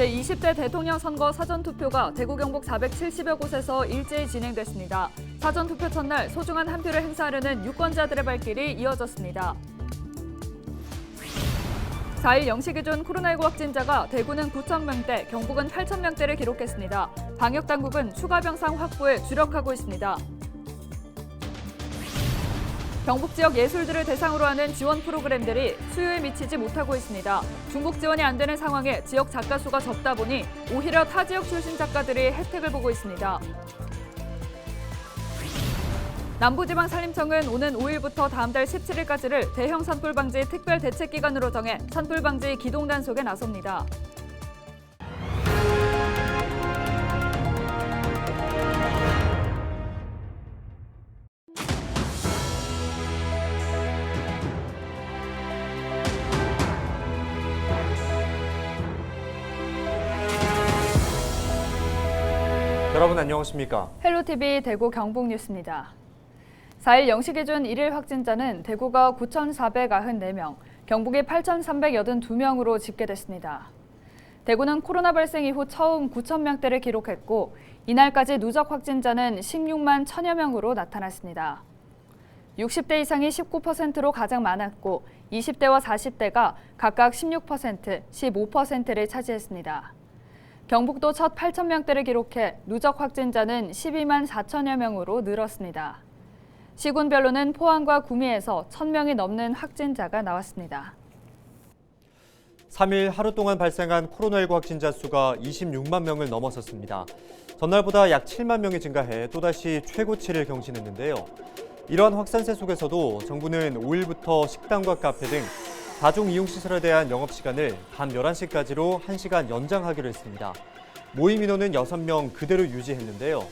제20대 대통령 선거 사전투표가 대구 경북 470여 곳에서 일제히 진행됐습니다. 사전투표 첫날 소중한 한 표를 행사하려는 유권자들의 발길이 이어졌습니다. 4일 0시 기준 코로나19 확진자가 대구는 9,000명대, 경북은 8,000명대를 기록했습니다. 방역당국은 추가 병상 확보에 주력하고 있습니다. 경북 지역 예술들을 대상으로 하는 지원 프로그램들이 수요에 미치지 못하고 있습니다. 중복 지원이 안 되는 상황에 지역 작가 수가 적다 보니 오히려 타 지역 출신 작가들이 혜택을 보고 있습니다. 남부지방산림청은 오는 5일부터 다음 달 17일까지를 대형 산불 방지 특별 대책 기간으로 정해 산불 방지 기동 단속에 나섭니다. 여러분 안녕하십니까? 헬로TV 대구 경북 뉴스입니다. 4일 0시 기준 1일 확진자는 대구가 9,494명, 경북이 8,382명으로 집계됐습니다. 대구는 코로나 발생 이후 처음 9,000명대를 기록했고 이날까지 누적 확진자는 16만 1,000여 명으로 나타났습니다. 60대 이상이 19%로 가장 많았고 20대와 40대가 각각 16%, 15%를 차지했습니다. 경북도 첫 8,000명대를 기록해 누적 확진자는 12만 4천여 명으로 늘었습니다. 시군별로는 포항과 구미에서 1,000명이 넘는 확진자가 나왔습니다. 3일 하루 동안 발생한 코로나19 확진자 수가 26만 명을 넘어섰습니다. 전날보다 약 7만 명이 증가해 또다시 최고치를 경신했는데요. 이러한 확산세 속에서도 정부는 5일부터 식당과 카페 등 다중이용시설에 대한 영업시간을 밤 11시까지로 1시간 연장하기로 했습니다. 모임 인원은 6명 그대로 유지했는데요.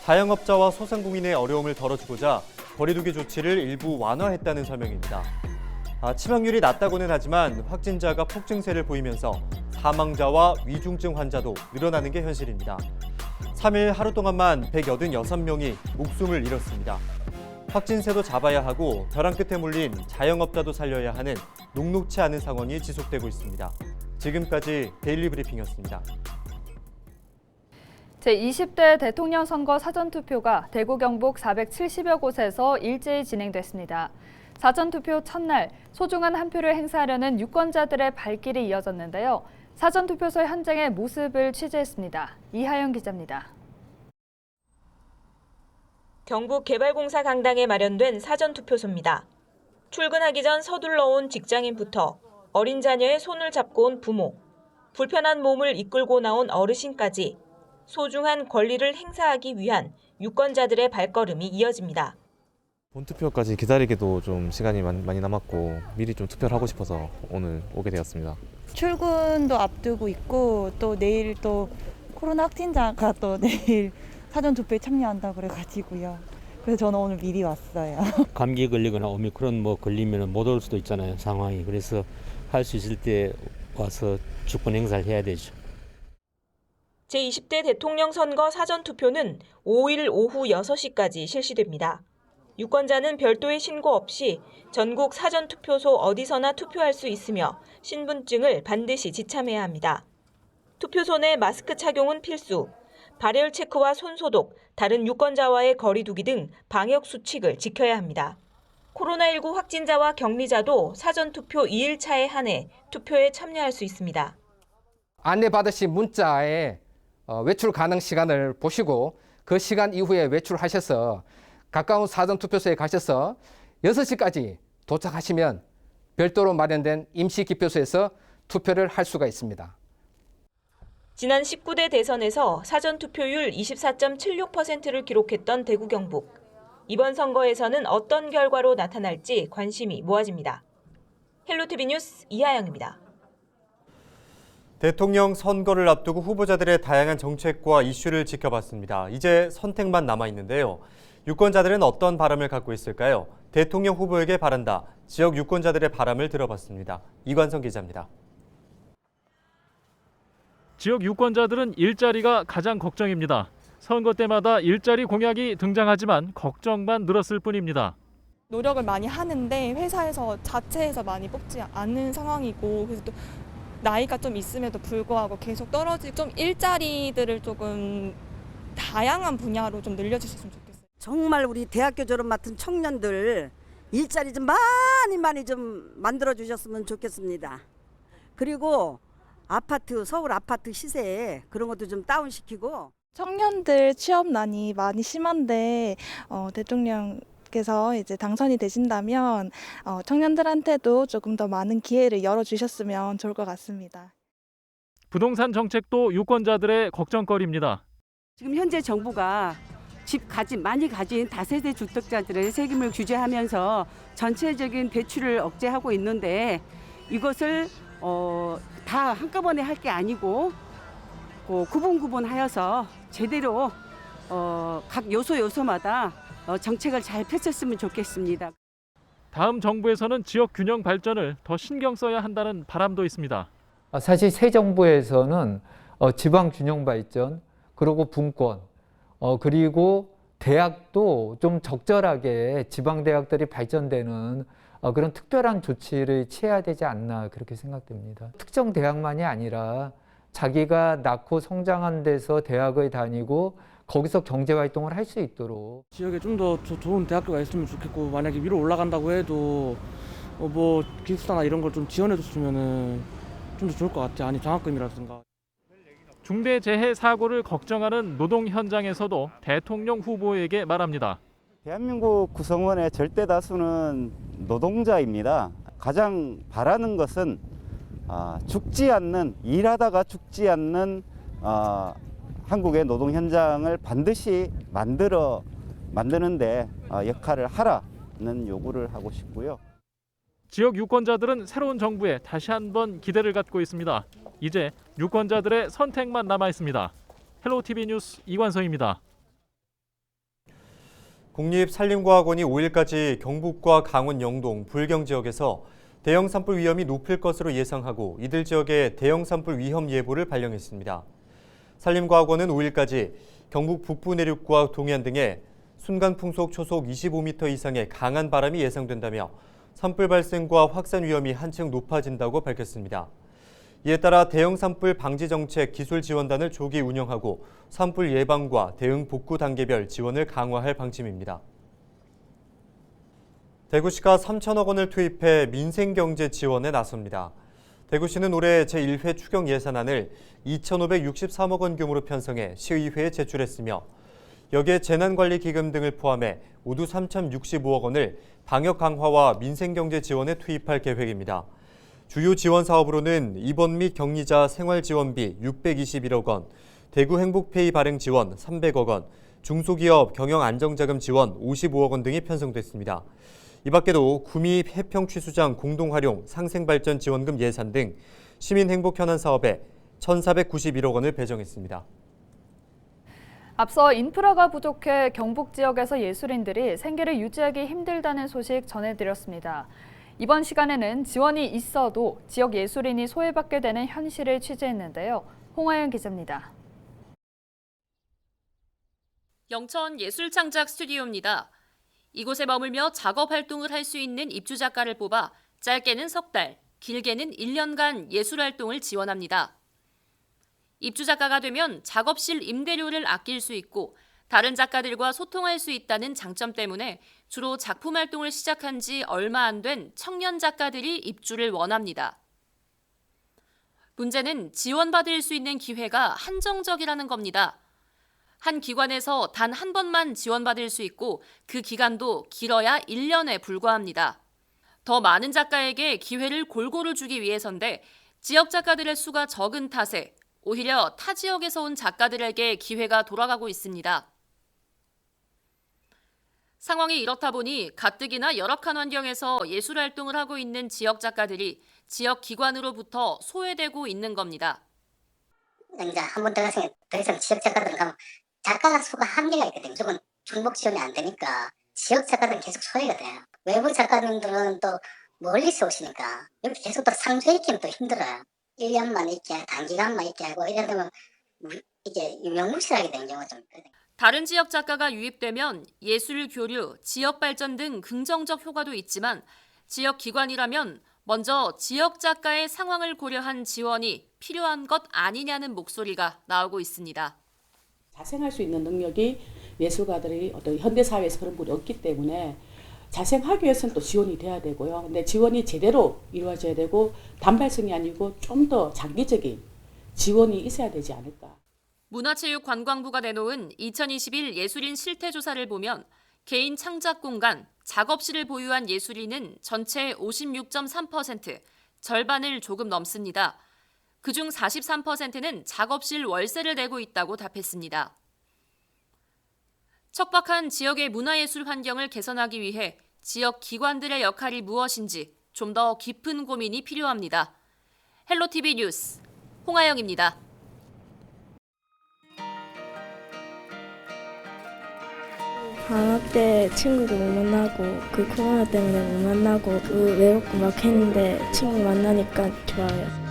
자영업자와 소상공인의 어려움을 덜어주고자 거리두기 조치를 일부 완화했다는 설명입니다. 치명률이 낮다고는 하지만 확진자가 폭증세를 보이면서 사망자와 위중증 환자도 늘어나는 게 현실입니다. 3일 하루 동안만 186명이 목숨을 잃었습니다. 확진세도 잡아야 하고 벼랑 끝에 몰린 자영업자도 살려야 하는 녹록치 않은 상황이 지속되고 있습니다. 지금까지 데일리 브리핑이었습니다. 제20대 대통령 선거 사전투표가 대구 경북 470여 곳에서 일제히 진행됐습니다. 사전투표 첫날 소중한 한 표를 행사하려는 유권자들의 발길이 이어졌는데요. 사전투표소 현장의 모습을 취재했습니다. 이하영 기자입니다. 경북개발공사 강당에 마련된 사전투표소입니다. 출근하기 전 서둘러 온 직장인부터 어린 자녀의 손을 잡고 온 부모, 불편한 몸을 이끌고 나온 어르신까지 소중한 권리를 행사하기 위한 유권자들의 발걸음이 이어집니다. 본투표까지 기다리기도 좀 시간이 많이 남았고 미리 좀 투표를 하고 싶어서 오늘 오게 되었습니다. 출근도 앞두고 있고 또 내일 또 코로나 확진자가 또 내일 사전투표에 참여한다고 그래가지고요. 그래서 저는 오늘 미리 왔어요. 감기 걸리거나 오미크론 걸리면 못 올 수도 있잖아요, 상황이. 그래서 할 수 있을 때 와서 주권 행사를 해야 되죠. 제20대 대통령 선거 사전투표는 5일 오후 6시까지 실시됩니다. 유권자는 별도의 신고 없이 전국 사전투표소 어디서나 투표할 수 있으며 신분증을 반드시 지참해야 합니다. 투표소 내 마스크 착용은 필수, 발열 체크와 손소독, 다른 유권자와의 거리 두기 등 방역 수칙을 지켜야 합니다. 코로나19 확진자와 격리자도 사전투표 2일차에 한해 투표에 참여할 수 있습니다. 안내받으신 문자에 외출 가능 시간을 보시고 그 시간 이후에 외출하셔서 가까운 사전투표소에 가셔서 6시까지 도착하시면 별도로 마련된 임시기표소에서 투표를 할 수가 있습니다. 지난 19대 대선에서 사전투표율 24.76%를 기록했던 대구 경북. 이번 선거에서는 어떤 결과로 나타날지 관심이 모아집니다. 헬로티비 뉴스 이하영입니다. 대통령 선거를 앞두고 후보자들의 다양한 정책과 이슈를 지켜봤습니다. 이제 선택만 남아있는데요. 유권자들은 어떤 바람을 갖고 있을까요? 대통령 후보에게 바란다. 지역 유권자들의 바람을 들어봤습니다. 이관성 기자입니다. 지역 유권자들은 일자리가 가장 걱정입니다. 선거 때마다 일자리 공약이 등장하지만 걱정만 늘었을 뿐입니다. 노력을 많이 하는데 회사에서 자체에서 많이 뽑지 않는 상황이고 그래서 또 나이가 좀 있음에도 불구하고 계속 떨어지고 좀 일자리들을 조금 다양한 분야로 좀 늘려주셨으면 좋겠어요. 정말 우리 대학교 졸업 맡은 청년들 일자리 좀 많이 좀 만들어 주셨으면 좋겠습니다. 그리고 아파트, 서울 아파트 시세 그런 것도 좀 다운시키고. 청년들 취업난이 많이 심한데 대통령께서 이제 당선이 되신다면 청년들한테도 조금 더 많은 기회를 열어주셨으면 좋을 것 같습니다. 부동산 정책도 유권자들의 걱정거리입니다. 지금 현재 정부가 많이 가진 다세대 주택자들의 세금을 규제하면서 전체적인 대출을 억제하고 있는데 이것을 다 한꺼번에 할 게 아니고 구분하여서 제대로 각 요소마다 정책을 잘 펼쳤으면 좋겠습니다. 다음 정부에서는 지역 균형 발전을 더 신경 써야 한다는 바람도 있습니다. 사실 새 정부에서는 지방 균형 발전, 그리고 분권, 그리고 대학도 좀 적절하게 지방 대학들이 발전되는 그런 특별한 조치를 취해야 되지 않나 그렇게 생각됩니다. 특정 대학만이 아니라 자기가 낳고 성장한 데서 대학을 다니고 거기서 경제 활동을 할 수 있도록 지역에 좀 더 좋은 대학교가 있으면 좋겠고, 만약에 위로 올라간다고 해도 뭐 기숙사나 이런 걸 좀 지원해 줬으면은 좀 더 좋을 것 같아요. 아니 장학금이라든가. 중대재해 사고를 걱정하는 노동 현장에서도 대통령 후보에게 말합니다. 대한민국 구성원의 절대 다수는 노동자입니다. 가장 바라는 것은 일하다가 죽지 않는 한국의 노동 현장을 반드시 만드는데 역할을 하라는 요구를 하고 싶고요. 지역 유권자들은 새로운 정부에 다시 한번 기대를 갖고 있습니다. 이제 유권자들의 선택만 남아 있습니다. 헬로티비 뉴스 이관성입니다. 국립산림과학원이 5일까지 경북과 강원 영동, 불경 지역에서 대형 산불 위험이 높을 것으로 예상하고 이들 지역에 대형 산불 위험 예보를 발령했습니다. 산림과학원은 5일까지 경북 북부 내륙과 동해안 등에 순간 풍속 초속 25m 이상의 강한 바람이 예상된다며 산불 발생과 확산 위험이 한층 높아진다고 밝혔습니다. 이에 따라 대형 산불 방지 정책 기술 지원단을 조기 운영하고 산불 예방과 대응 복구 단계별 지원을 강화할 방침입니다. 대구시가 3천억 원을 투입해 민생경제 지원에 나섭니다. 대구시는 올해 제1회 추경 예산안을 2,563억 원 규모로 편성해 시의회에 제출했으며 여기에 재난관리기금 등을 포함해 모두 3,065억 원을 방역 강화와 민생경제 지원에 투입할 계획입니다. 주요 지원 사업으로는 입원 및 격리자 생활지원비 621억 원, 대구 행복페이 발행 지원 300억 원, 중소기업 경영안정자금 지원 55억 원 등이 편성됐습니다. 이 밖에도 구미 해평취수장 공동활용 상생발전 지원금 예산 등 시민행복현안 사업에 1,491억 원을 배정했습니다. 앞서 인프라가 부족해 경북 지역에서 예술인들이 생계를 유지하기 힘들다는 소식 전해드렸습니다. 이번 시간에는 지원이 있어도 지역 예술인이 소외받게 되는 현실을 취재했는데요. 홍하연 기자입니다. 영천 예술창작 스튜디오입니다. 이곳에 머물며 작업 활동을 할 수 있는 입주 작가를 뽑아 짧게는 석 달, 길게는 1년간 예술 활동을 지원합니다. 입주 작가가 되면 작업실 임대료를 아낄 수 있고 다른 작가들과 소통할 수 있다는 장점 때문에 주로 작품 활동을 시작한 지 얼마 안 된 청년 작가들이 입주를 원합니다. 문제는 지원받을 수 있는 기회가 한정적이라는 겁니다. 한 기관에서 단 한 번만 지원받을 수 있고 그 기간도 길어야 1년에 불과합니다. 더 많은 작가에게 기회를 골고루 주기 위해서인데 지역 작가들의 수가 적은 탓에 오히려 타 지역에서 온 작가들에게 기회가 돌아가고 있습니다. 상황이 이렇다 보니 가뜩이나 열악한 환경에서 예술 활동을 하고 있는 지역 작가들이 지역 기관으로부터 소외되고 있는 겁니다. 이제 한 번 들어가서 더 이상 지역 작가들은 가면 작가 수가 한계가 있거든요. 무조건 중복 지원이 안 되니까 지역 작가들은 계속 소외가 돼요. 외부 작가님들은 또 멀리서 오시니까 여기 계속 또 상주에 있기는 또 힘들어요. 1년만 있게 단기간만 있게 하고 이래 되면 이게 유명무실하게 되는 경우가 좀 있거든요. 다른 지역 작가가 유입되면 예술 교류, 지역 발전 등 긍정적 효과도 있지만 지역 기관이라면 먼저 지역 작가의 상황을 고려한 지원이 필요한 것 아니냐는 목소리가 나오고 있습니다. 자생할 수 있는 능력이 예술가들이 어떤 현대 사회에서 그런 분이 없기 때문에 자생하기 위해서는 또 지원이 돼야 되고요. 근데 지원이 제대로 이루어져야 되고 단발성이 아니고 좀 더 장기적인 지원이 있어야 되지 않을까. 문화체육관광부가 내놓은 2021 예술인 실태조사를 보면 개인 창작 공간, 작업실을 보유한 예술인은 전체의 56.3%, 절반을 조금 넘습니다. 그중 43%는 작업실 월세를 내고 있다고 답했습니다. 척박한 지역의 문화예술 환경을 개선하기 위해 지역 기관들의 역할이 무엇인지 좀 더 깊은 고민이 필요합니다. 헬로티비 뉴스 홍아영입니다. 방학 때 친구도 못 만나고 그 코로나 때문에 못 만나고 외롭고 막 했는데 친구 만나니까 좋아요.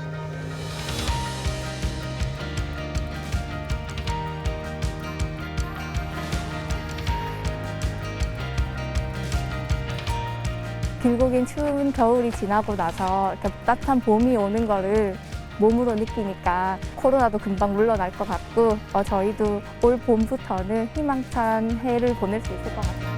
길고 긴 추운 겨울이 지나고 나서 따뜻한 봄이 오는 거를 몸으로 느끼니까 코로나도 금방 물러날 것 같고 저희도 올 봄부터는 희망찬 해를 보낼 수 있을 것 같아요.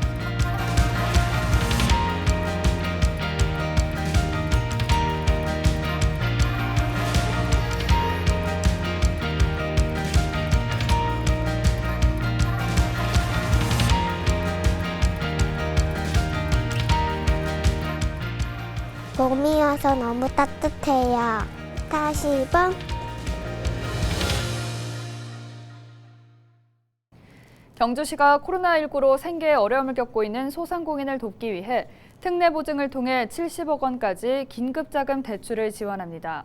봄이 와서 너무 따뜻해요. 다시 봄. 경주시가 코로나19로 생계에 어려움을 겪고 있는 소상공인을 돕기 위해 특례 보증을 통해 70억 원까지 긴급자금 대출을 지원합니다.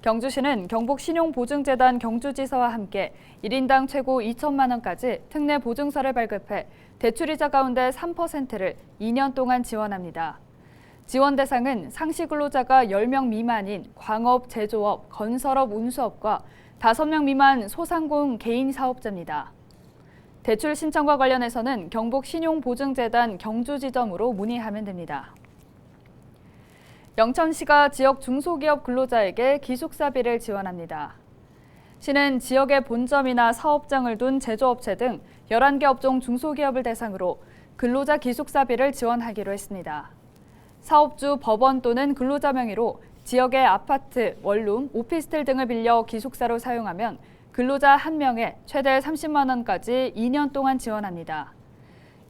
경주시는 경북신용보증재단 경주지사와 함께 1인당 최고 2천만 원까지 특례 보증서를 발급해 대출이자 가운데 3%를 2년 동안 지원합니다. 지원 대상은 상시 근로자가 10명 미만인 광업, 제조업, 건설업, 운수업과 5명 미만 소상공 개인 사업자입니다. 대출 신청과 관련해서는 경북신용보증재단 경주지점으로 문의하면 됩니다. 영천시가 지역 중소기업 근로자에게 기숙사비를 지원합니다. 시는 지역의 본점이나 사업장을 둔 제조업체 등 11개 업종 중소기업을 대상으로 근로자 기숙사비를 지원하기로 했습니다. 사업주, 법원 또는 근로자 명의로 지역의 아파트, 원룸, 오피스텔 등을 빌려 기숙사로 사용하면 근로자 1명에 최대 30만 원까지 2년 동안 지원합니다.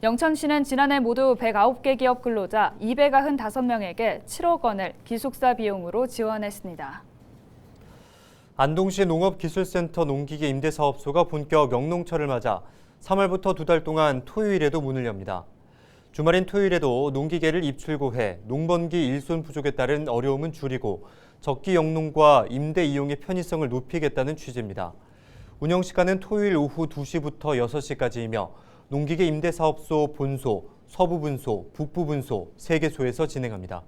영천시는 지난해 모두 109개 기업 근로자 295명에게 7억 원을 기숙사 비용으로 지원했습니다. 안동시 농업기술센터 농기계 임대사업소가 본격 영농철을 맞아 3월부터 2달 동안 토요일에도 문을 엽니다. 주말인 토요일에도 농기계를 입출고해 농번기 일손 부족에 따른 어려움은 줄이고 적기 영농과 임대 이용의 편의성을 높이겠다는 취지입니다. 운영 시간은 토요일 오후 2시부터 6시까지이며 농기계 임대사업소 본소, 서부분소, 북부분소 3개소에서 진행합니다.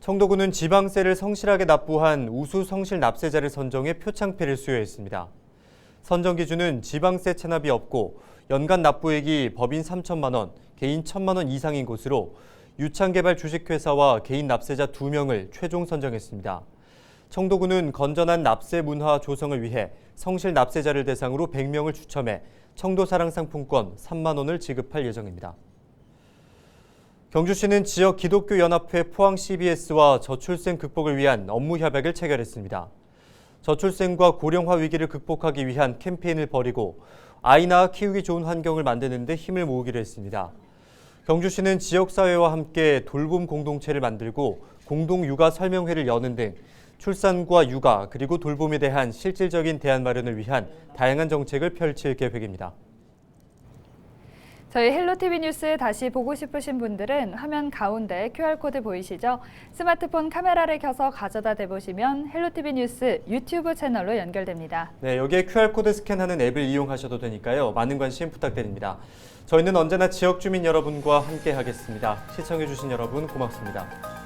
청도군은 지방세를 성실하게 납부한 우수 성실 납세자를 선정해 표창패를 수여했습니다. 선정 기준은 지방세 체납이 없고 연간 납부액이 법인 3천만 원, 개인 1천만 원 이상인 곳으로 유창개발 주식회사와 개인 납세자 2명을 최종 선정했습니다. 청도군은 건전한 납세 문화 조성을 위해 성실 납세자를 대상으로 100명을 추첨해 청도사랑 상품권 3만 원을 지급할 예정입니다. 경주시는 지역 기독교연합회 포항 CBS와 저출생 극복을 위한 업무 협약을 체결했습니다. 저출생과 고령화 위기를 극복하기 위한 캠페인을 벌이고 아이 낳아 키우기 좋은 환경을 만드는 데 힘을 모으기로 했습니다. 경주시는 지역사회와 함께 돌봄 공동체를 만들고 공동육아 설명회를 여는 등 출산과 육아 그리고 돌봄에 대한 실질적인 대안 마련을 위한 다양한 정책을 펼칠 계획입니다. 저희 헬로티비 뉴스 다시 보고 싶으신 분들은 화면 가운데 QR코드 보이시죠? 스마트폰 카메라를 켜서 가져다 대보시면 헬로티비 뉴스 유튜브 채널로 연결됩니다. 네, 여기에 QR코드 스캔하는 앱을 이용하셔도 되니까요. 많은 관심 부탁드립니다. 저희는 언제나 지역 주민 여러분과 함께 하겠습니다. 시청해주신 여러분 고맙습니다.